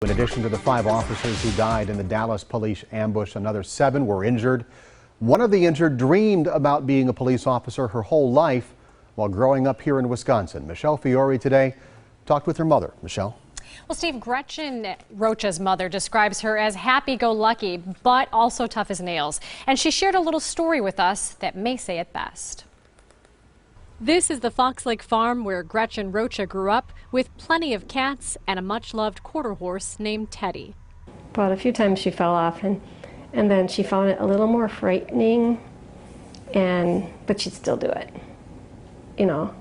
In addition to the 5 officers who died in the Dallas police ambush, another 7 were injured. One of the injured dreamed about being a police officer her whole life while growing up here in Wisconsin. Michelle Fiore today talked with her mother. Michelle. Well, Steve, Gretchen, Rocha's mother, describes her as happy-go-lucky, but also tough as nails. And she shared a little story with us that may say it best. This is the Fox Lake farm where Gretchen Rocha grew up, with plenty of cats and a much-loved quarter horse named Teddy. But a few times she fell off, and then she found it a little more frightening, but she'd still do it. You know,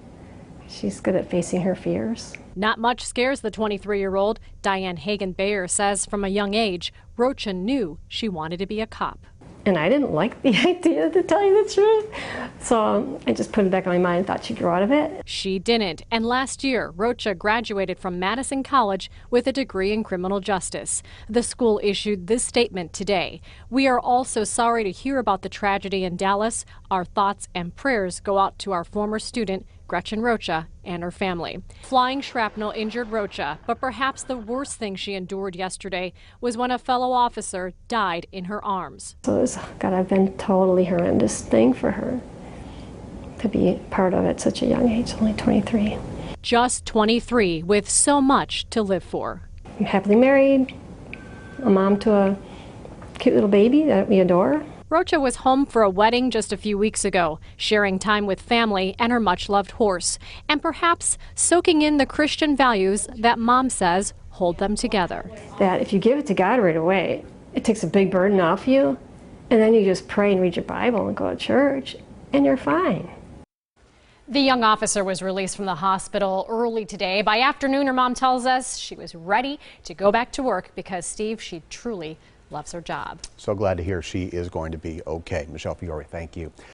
she's good at facing her fears. Not much scares the 23-year-old. Diane Hagen-Bayer says from a young age, Rocha knew she wanted to be a cop. And I didn't like the idea, to tell you the truth. So I just put it back in my mind and thought she'd grow out of it. She didn't. And last year, Rocha graduated from Madison College with a degree in criminal justice. The school issued this statement today. "We are also sorry to hear about the tragedy in Dallas. Our thoughts and prayers go out to our former student, Gretchen Rocha, and her family." Flying shrapnel injured Rocha, but perhaps the worst thing she endured yesterday was when a fellow officer died in her arms. So it's got to have been a totally horrendous thing for her to be part of at such a young age, only 23. Just 23, with so much to live for. I'm happily married, a mom to a cute little baby that we adore. Rocha was home for a wedding just a few weeks ago, sharing time with family and her much-loved horse, and perhaps soaking in the Christian values that Mom says hold them together. That if you give it to God right away, it takes a big burden off you, and then you just pray and read your Bible and go to church, and you're fine. The young officer was released from the hospital early today. By afternoon, her mom tells us she was ready to go back to work because, Steve, she truly loves her job. So glad to hear she is going to be okay. Michelle Fiore, thank you.